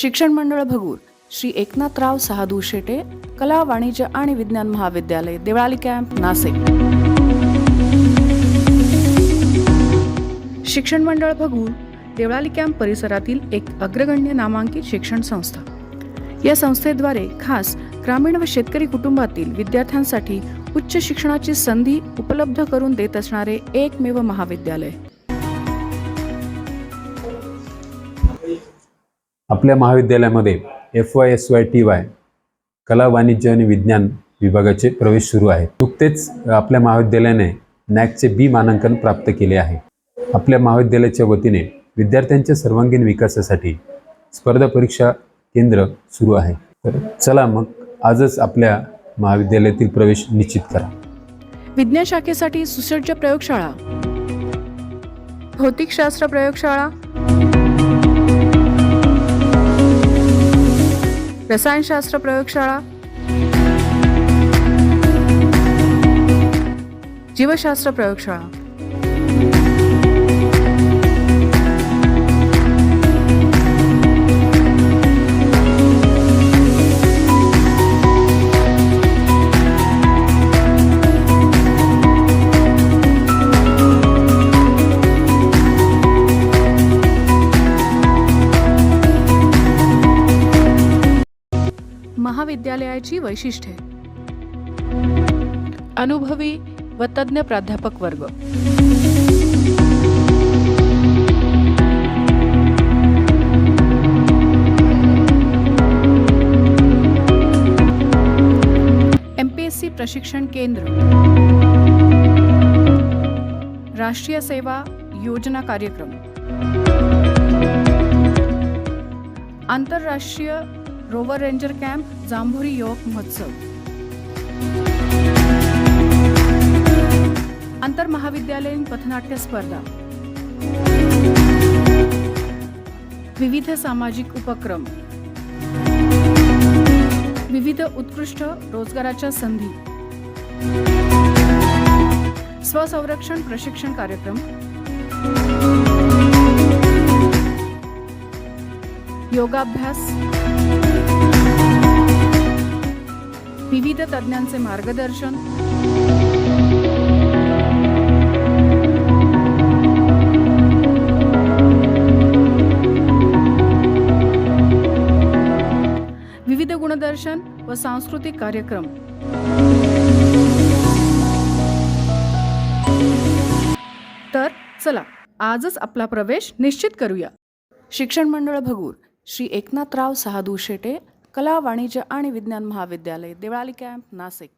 शिक्षण मंडळ भगूर श्री एकनाथराव सहादू शेटे कला वाणिज्य आणि विज्ञान महाविद्यालय देवळाली कॅम्प नाशिक। शिक्षण मंडळ भगूर देवळाली कॅम्प परिसरातील एक अग्रगण्य नामांकित शिक्षण संस्था। या संस्थेद्वारे खास ग्रामीण व शेतकरी कुटुंबातील विद्यार्थ्यांसाठी उच्च शिक्षणाची संधी उपलब्ध करून देत असणारे एकमेव महाविद्यालय। आपल्या महाविद्यालयामध्ये FY/SY/TY कला वाणिज्य आणि विज्ञान विभागाचे प्रवेश सुरू आहे। नुकतेच आपल्या महाविद्यालयाने NAAC B मानांकन प्राप्त केले आहे। आपल्या महाविद्यालयाच्या वतीने विद्यार्थ्यांच्या सर्वांगीण विकासासाठी स्पर्धा परीक्षा केंद्र सुरू आहे। तर चला मग आजच आपल्या महाविद्यालयातील प्रवेश निश्चित करा। विज्ञान शाखेसाठी सुसज्ज प्रयोगशाळा, भौतिकशास्त्र प्रयोगशाळा, रसायनशास्त्र प्रयोगशाळा, जीवशास्त्र प्रयोगशाळा, महाविद्यालयाची वैशिष्ट्ये। अनुभवी व तज्ञ प्राध्यापक वर्ग, MPSC प्रशिक्षण केंद्र, राष्ट्रीय सेवा योजना कार्यक्रम, आंतरराष्ट्रीय रोवर रेंजर कॅम्प जांभोरी युवक महोत्सव, आंतर महाविद्यालयीन पथनाट्य स्पर्धा, विविध सामाजिक उपक्रम, विविध उत्कृष्ट रोजगाराच्या संधी, स्वसंरक्षण प्रशिक्षण कार्यक्रम, योगाभ्यास, विविध तज्ञांचे मार्गदर्शन, विविध गुणदर्शन व सांस्कृतिक कार्यक्रम। तर चला आजच आपला प्रवेश निश्चित करूया। शिक्षण मंडळ भगूर श्री एकनाथराव सहादू शेटे कला वाणिज्य आणि विज्ञान महाविद्यालय देवळाली कॅम्प नाशिक।